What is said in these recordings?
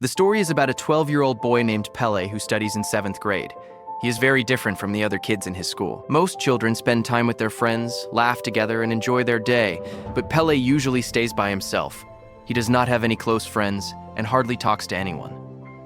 The story is about a 12-year-old boy named Pelle who studies in 7th grade. He is very different from the other kids in his school. Most children spend time with their friends, laugh together, and enjoy their day, but Pelle usually stays by himself. He does not have any close friends and hardly talks to anyone.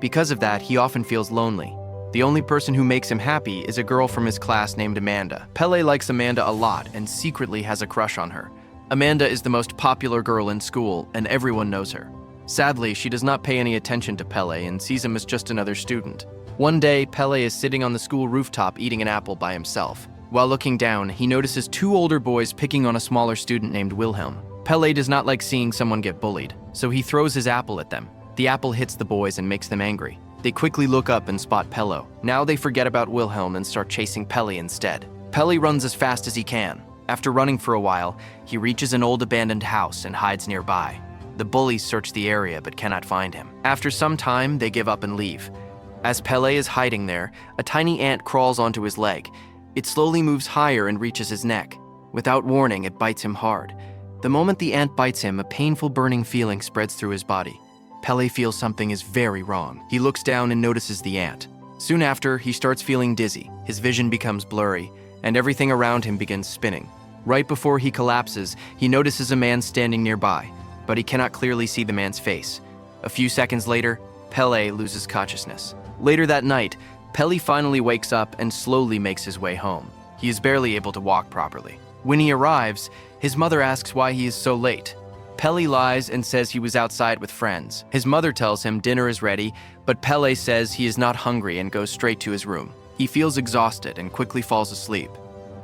Because of that, he often feels lonely. The only person who makes him happy is a girl from his class named Amanda. Pelle likes Amanda a lot and secretly has a crush on her. Amanda is the most popular girl in school, and everyone knows her. Sadly, she does not pay any attention to Pelle and sees him as just another student. One day, Pelle is sitting on the school rooftop eating an apple by himself. While looking down, he notices 2 older boys picking on a smaller student named Wilhelm. Pelle does not like seeing someone get bullied, so he throws his apple at them. The apple hits the boys and makes them angry. They quickly look up and spot Pelle. Now they forget about Wilhelm and start chasing Pelle instead. Pelle runs as fast as he can. After running for a while, he reaches an old abandoned house and hides nearby. The bullies search the area but cannot find him. After some time, they give up and leave. As Pelle is hiding there, a tiny ant crawls onto his leg. It slowly moves higher and reaches his neck. Without warning, it bites him hard. The moment the ant bites him, a painful burning feeling spreads through his body. Pelle feels something is very wrong. He looks down and notices the ant. Soon after, he starts feeling dizzy. His vision becomes blurry, and everything around him begins spinning. Right before he collapses, he notices a man standing nearby, but he cannot clearly see the man's face. A few seconds later, Pelle loses consciousness. Later that night, Pelle finally wakes up and slowly makes his way home. He is barely able to walk properly. When he arrives, his mother asks why he is so late. Pelle lies and says he was outside with friends. His mother tells him dinner is ready, but Pelle says he is not hungry and goes straight to his room. He feels exhausted and quickly falls asleep.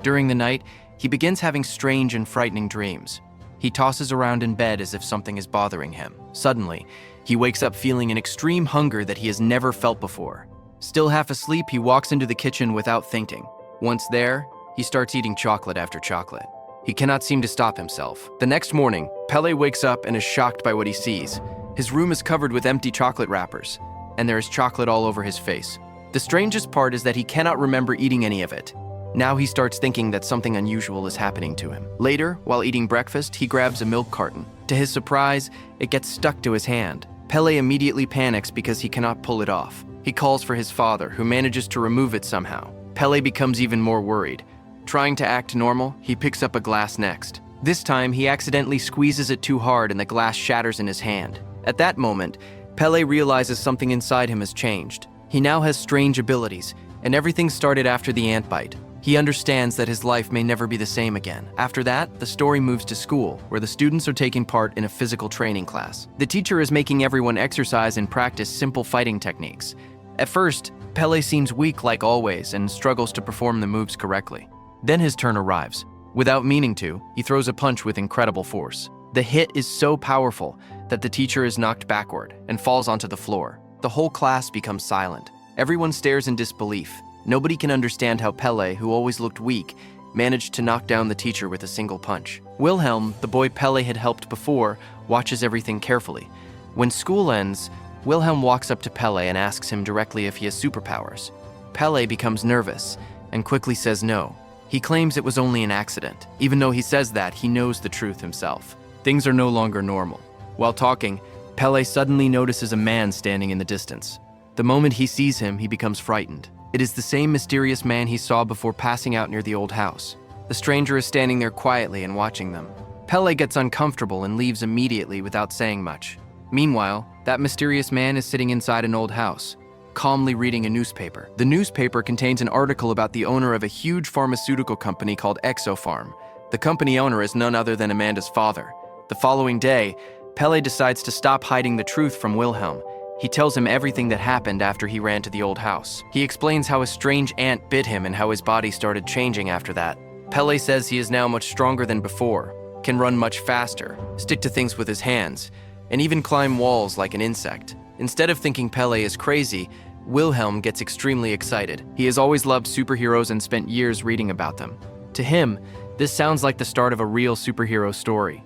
During the night, he begins having strange and frightening dreams. He tosses around in bed as if something is bothering him. Suddenly, he wakes up feeling an extreme hunger that he has never felt before. Still half asleep, he walks into the kitchen without thinking. Once there, he starts eating chocolate after chocolate. He cannot seem to stop himself. The next morning, Pelle wakes up and is shocked by what he sees. His room is covered with empty chocolate wrappers, and there is chocolate all over his face. The strangest part is that he cannot remember eating any of it. Now he starts thinking that something unusual is happening to him. Later, while eating breakfast, he grabs a milk carton. To his surprise, it gets stuck to his hand. Pelle immediately panics because he cannot pull it off. He calls for his father, who manages to remove it somehow. Pelle becomes even more worried. Trying to act normal, he picks up a glass next. This time, he accidentally squeezes it too hard and the glass shatters in his hand. At that moment, Pelle realizes something inside him has changed. He now has strange abilities, and everything started after the ant bite. He understands that his life may never be the same again. After that, the story moves to school, where the students are taking part in a physical training class. The teacher is making everyone exercise and practice simple fighting techniques. At first, Pelle seems weak like always and struggles to perform the moves correctly. Then his turn arrives. Without meaning to, he throws a punch with incredible force. The hit is so powerful that the teacher is knocked backward and falls onto the floor. The whole class becomes silent. Everyone stares in disbelief. Nobody can understand how Pelle, who always looked weak, managed to knock down the teacher with a single punch. Wilhelm, the boy Pelle had helped before, watches everything carefully. When school ends, Wilhelm walks up to Pelle and asks him directly if he has superpowers. Pelle becomes nervous and quickly says no. He claims it was only an accident. Even though he says that, he knows the truth himself. Things are no longer normal. While talking, Pelle suddenly notices a man standing in the distance. The moment he sees him, he becomes frightened. It is the same mysterious man he saw before passing out near the old house. The stranger is standing there quietly and watching them. Pelle gets uncomfortable and leaves immediately without saying much. Meanwhile, that mysterious man is sitting inside an old house, calmly reading a newspaper. The newspaper contains an article about the owner of a huge pharmaceutical company called Exopharm. The company owner is none other than Amanda's father. The following day, Pelle decides to stop hiding the truth from Wilhelm. He tells him everything that happened after he ran to the old house. He explains how a strange ant bit him and how his body started changing after that. Pelle says he is now much stronger than before, can run much faster, stick to things with his hands, and even climb walls like an insect. Instead of thinking Pelle is crazy, Wilhelm gets extremely excited. He has always loved superheroes and spent years reading about them. To him, this sounds like the start of a real superhero story.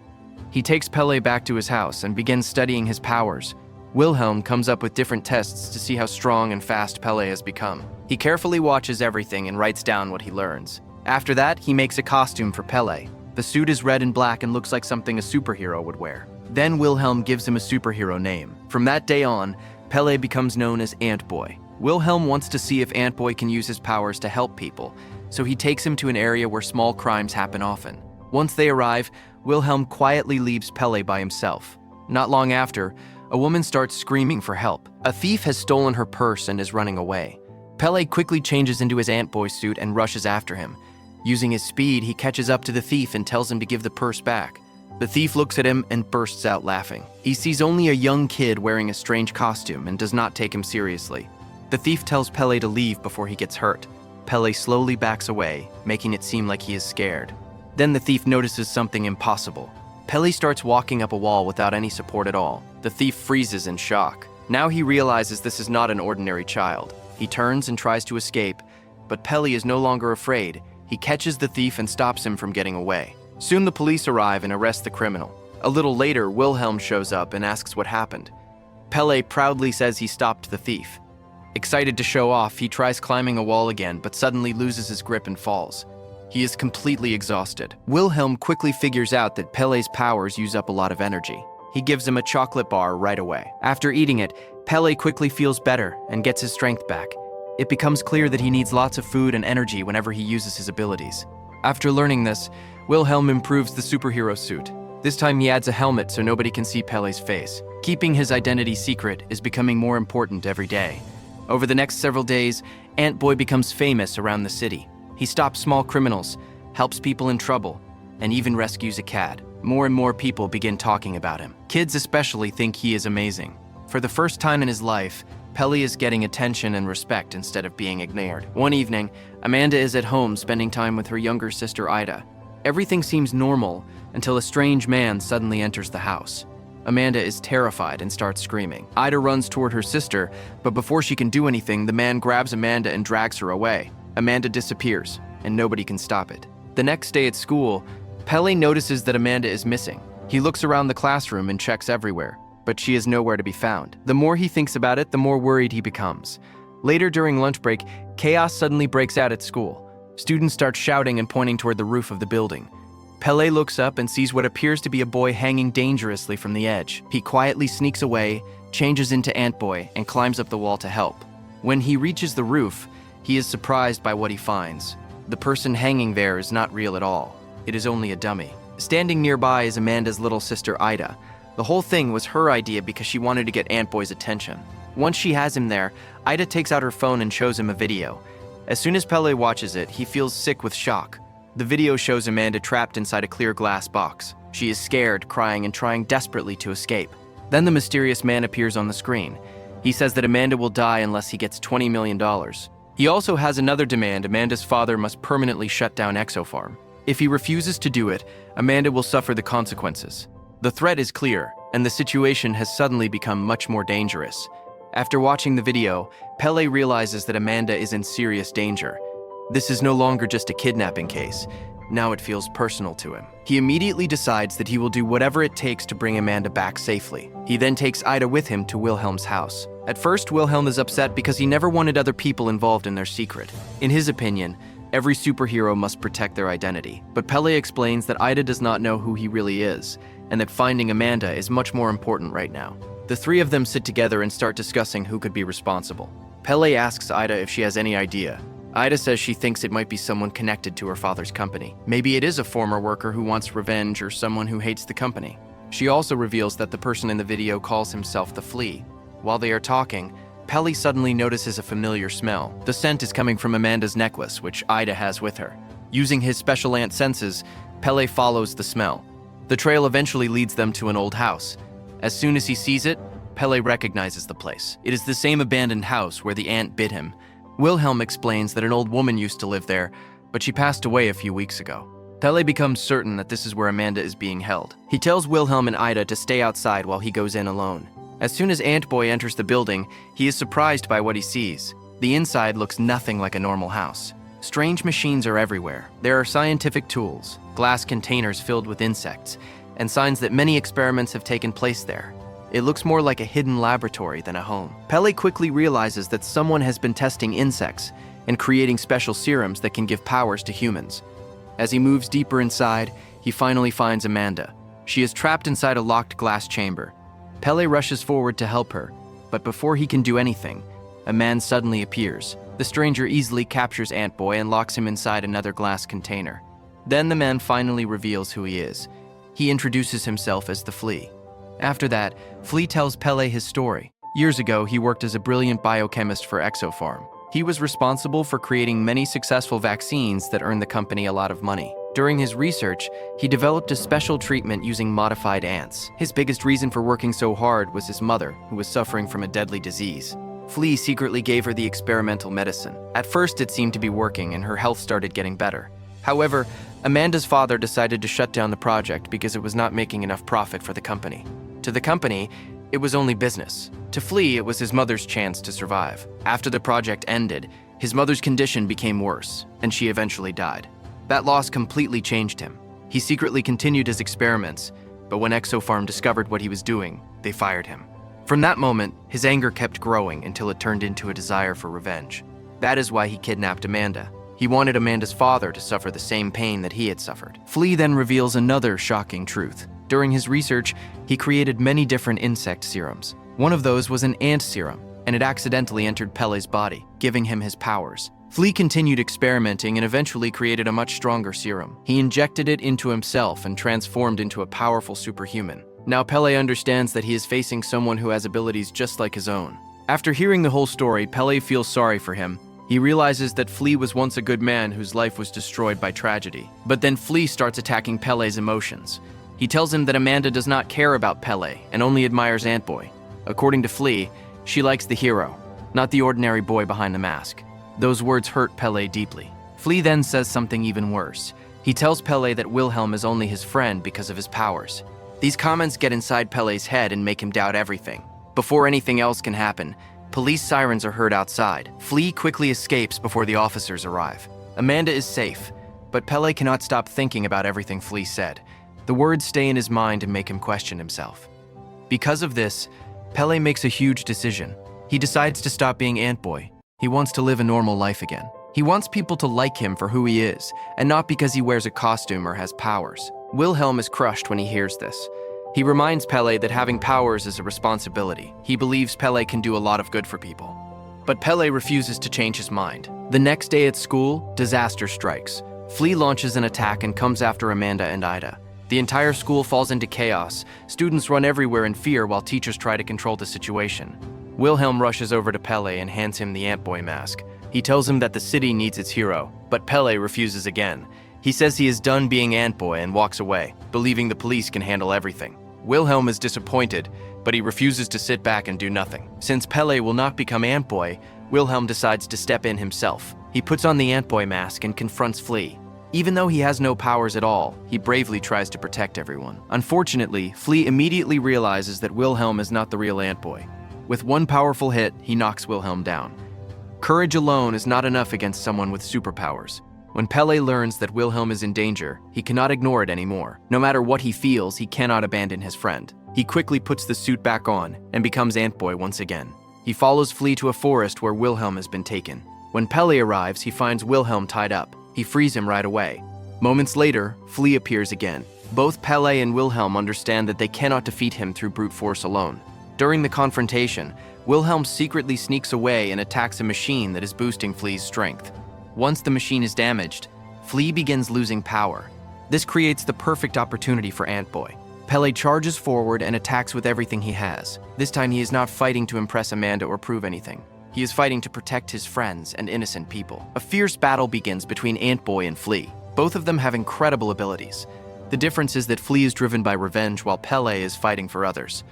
He takes Pelle back to his house and begins studying his powers. Wilhelm comes up with different tests to see how strong and fast Pelle has become. He carefully watches everything and writes down what he learns. After that, he makes a costume for Pelle. The suit is red and black and looks like something a superhero would wear. Then Wilhelm gives him a superhero name. From that day on, Pelle becomes known as Antboy. Wilhelm wants to see if Antboy can use his powers to help people, so he takes him to an area where small crimes happen often. Once they arrive, Wilhelm quietly leaves Pelle by himself. Not long after, a woman starts screaming for help. A thief has stolen her purse and is running away. Pelle quickly changes into his Antboy suit and rushes after him. Using his speed, he catches up to the thief and tells him to give the purse back. The thief looks at him and bursts out laughing. He sees only a young kid wearing a strange costume and does not take him seriously. The thief tells Pelle to leave before he gets hurt. Pelle slowly backs away, making it seem like he is scared. Then the thief notices something impossible. Pelle starts walking up a wall without any support at all. The thief freezes in shock. Now he realizes this is not an ordinary child. He turns and tries to escape, but Pelle is no longer afraid. He catches the thief and stops him from getting away. Soon the police arrive and arrest the criminal. A little later, Wilhelm shows up and asks what happened. Pelle proudly says he stopped the thief. Excited to show off, he tries climbing a wall again, but suddenly loses his grip and falls. He is completely exhausted. Wilhelm quickly figures out that Pelle's powers use up a lot of energy. He gives him a chocolate bar right away. After eating it, Pelle quickly feels better and gets his strength back. It becomes clear that he needs lots of food and energy whenever he uses his abilities. After learning this, Wilhelm improves the superhero suit. This time he adds a helmet so nobody can see Pelle's face. Keeping his identity secret is becoming more important every day. Over the next several days, Antboy becomes famous around the city. He stops small criminals, helps people in trouble, and even rescues a cat. More and more people begin talking about him. Kids especially think he is amazing. For the first time in his life, Pelle is getting attention and respect instead of being ignored. One evening, Amanda is at home spending time with her younger sister Ida. Everything seems normal until a strange man suddenly enters the house. Amanda is terrified and starts screaming. Ida runs toward her sister, but before she can do anything, the man grabs Amanda and drags her away. Amanda disappears, and nobody can stop it. The next day at school, Pelle notices that Amanda is missing. He looks around the classroom and checks everywhere, but she is nowhere to be found. The more he thinks about it, the more worried he becomes. Later during lunch break, chaos suddenly breaks out at school. Students start shouting and pointing toward the roof of the building. Pelle looks up and sees what appears to be a boy hanging dangerously from the edge. He quietly sneaks away, changes into Antboy, and climbs up the wall to help. When he reaches the roof, he is surprised by what he finds. The person hanging there is not real at all. It is only a dummy. Standing nearby is Amanda's little sister Ida. The whole thing was her idea because she wanted to get Antboy's attention. Once she has him there, Ida takes out her phone and shows him a video. As soon as Pelle watches it, he feels sick with shock. The video shows Amanda trapped inside a clear glass box. She is scared, crying, and trying desperately to escape. Then the mysterious man appears on the screen. He says that Amanda will die unless he gets $20 million. He also has another demand. Amanda's father must permanently shut down Exofarm. If he refuses to do it, Amanda will suffer the consequences. The threat is clear, and the situation has suddenly become much more dangerous. After watching the video, Pelle realizes that Amanda is in serious danger. This is no longer just a kidnapping case. Now it feels personal to him. He immediately decides that he will do whatever it takes to bring Amanda back safely. He then takes Ida with him to Wilhelm's house. At first, Wilhelm is upset because he never wanted other people involved in their secret. In his opinion, every superhero must protect their identity. But Pelle explains that Ida does not know who he really is, and that finding Amanda is much more important right now. The three of them sit together and start discussing who could be responsible. Pelle asks Ida if she has any idea. Ida says she thinks it might be someone connected to her father's company. Maybe it is a former worker who wants revenge or someone who hates the company. She also reveals that the person in the video calls himself the Flea. While they are talking, Pelle suddenly notices a familiar smell. The scent is coming from Amanda's necklace, which Ida has with her. Using his special ant senses, Pelle follows the smell. The trail eventually leads them to an old house. As soon as he sees it, Pelle recognizes the place. It is the same abandoned house where the ant bit him. Wilhelm explains that an old woman used to live there, but she passed away a few weeks ago. Pelle becomes certain that this is where Amanda is being held. He tells Wilhelm and Ida to stay outside while he goes in alone. As soon as Antboy enters the building, he is surprised by what he sees. The inside looks nothing like a normal house. Strange machines are everywhere. There are scientific tools, glass containers filled with insects, and signs that many experiments have taken place there. It looks more like a hidden laboratory than a home. Pelle quickly realizes that someone has been testing insects and creating special serums that can give powers to humans. As he moves deeper inside, he finally finds Amanda. She is trapped inside a locked glass chamber. Pelle rushes forward to help her. But before he can do anything, a man suddenly appears. The stranger easily captures Antboy and locks him inside another glass container. Then the man finally reveals who he is. He introduces himself as the Flea. After that, Flea tells Pelle his story. Years ago, he worked as a brilliant biochemist for Exopharm. He was responsible for creating many successful vaccines that earned the company a lot of money. During his research, he developed a special treatment using modified ants. His biggest reason for working so hard was his mother, who was suffering from a deadly disease. Flea secretly gave her the experimental medicine. At first, it seemed to be working and her health started getting better. However, Amanda's father decided to shut down the project because it was not making enough profit for the company. To the company, it was only business. To Flea, it was his mother's chance to survive. After the project ended, his mother's condition became worse, and she eventually died. That loss completely changed him. He secretly continued his experiments, but when Exopharm discovered what he was doing, they fired him. From that moment, his anger kept growing until it turned into a desire for revenge. That is why he kidnapped Amanda. He wanted Amanda's father to suffer the same pain that he had suffered. Flea then reveals another shocking truth. During his research, he created many different insect serums. One of those was an ant serum, and it accidentally entered Pelle's body, giving him his powers. Flea continued experimenting and eventually created a much stronger serum. He injected it into himself and transformed into a powerful superhuman. Now Pelle understands that he is facing someone who has abilities just like his own. After hearing the whole story, Pelle feels sorry for him. He realizes that Flea was once a good man whose life was destroyed by tragedy. But then Flea starts attacking Pelle's emotions. He tells him that Amanda does not care about Pelle and only admires Antboy. According to Flea, she likes the hero, not the ordinary boy behind the mask. Those words hurt Pelle deeply. Flea then says something even worse. He tells Pelle that Wilhelm is only his friend because of his powers. These comments get inside Pelle's head and make him doubt everything. Before anything else can happen, police sirens are heard outside. Flea quickly escapes before the officers arrive. Amanda is safe, but Pelle cannot stop thinking about everything Flea said. The words stay in his mind and make him question himself. Because of this, Pelle makes a huge decision. He decides to stop being Antboy. He wants to live a normal life again. He wants people to like him for who he is, and not because he wears a costume or has powers. Wilhelm is crushed when he hears this. He reminds Pelle that having powers is a responsibility. He believes Pelle can do a lot of good for people. But Pelle refuses to change his mind. The next day at school, disaster strikes. Flea launches an attack and comes after Amanda and Ida. The entire school falls into chaos. Students run everywhere in fear while teachers try to control the situation. Wilhelm rushes over to Pelle and hands him the Antboy mask. He tells him that the city needs its hero, but Pelle refuses again. He says he is done being Antboy and walks away, believing the police can handle everything. Wilhelm is disappointed, but he refuses to sit back and do nothing. Since Pelle will not become Antboy, Wilhelm decides to step in himself. He puts on the Antboy mask and confronts Flea. Even though he has no powers at all, he bravely tries to protect everyone. Unfortunately, Flea immediately realizes that Wilhelm is not the real Antboy. With one powerful hit, he knocks Wilhelm down. Courage alone is not enough against someone with superpowers. When Pelle learns that Wilhelm is in danger, he cannot ignore it anymore. No matter what he feels, he cannot abandon his friend. He quickly puts the suit back on and becomes Antboy once again. He follows Flea to a forest where Wilhelm has been taken. When Pelle arrives, he finds Wilhelm tied up. He frees him right away. Moments later, Flea appears again. Both Pelle and Wilhelm understand that they cannot defeat him through brute force alone. During the confrontation, Wilhelm secretly sneaks away and attacks a machine that is boosting Flea's strength. Once the machine is damaged, Flea begins losing power. This creates the perfect opportunity for Antboy. Pelle charges forward and attacks with everything he has. This time he is not fighting to impress Amanda or prove anything. He is fighting to protect his friends and innocent people. A fierce battle begins between Antboy and Flea. Both of them have incredible abilities. The difference is that Flea is driven by revenge while Pelle is fighting for others.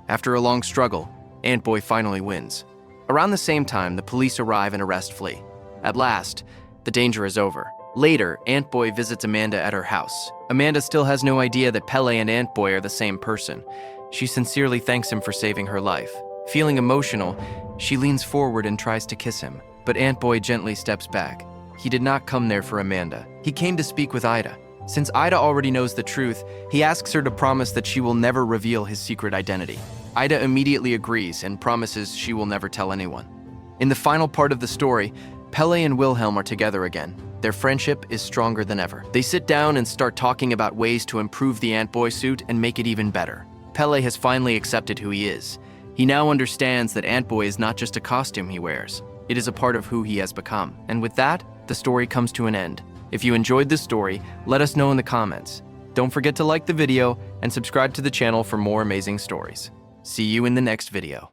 After a long struggle, Antboy finally wins. Around the same time, the police arrive and arrest Flea. At last, the danger is over. Later, Antboy visits Amanda at her house. Amanda still has no idea that Pelle and Antboy are the same person. She sincerely thanks him for saving her life. Feeling emotional, she leans forward and tries to kiss him, but Antboy gently steps back. He did not come there for Amanda. He came to speak with Ida. Since Ida already knows the truth, he asks her to promise that she will never reveal his secret identity. Ida immediately agrees and promises she will never tell anyone. In the final part of the story, Pelle and Wilhelm are together again. Their friendship is stronger than ever. They sit down and start talking about ways to improve the Antboy suit and make it even better. Pelle has finally accepted who he is. He now understands that Antboy is not just a costume he wears. It is a part of who he has become. And with that, the story comes to an end. If you enjoyed this story, let us know in the comments. Don't forget to like the video and subscribe to the channel for more amazing stories. See you in the next video.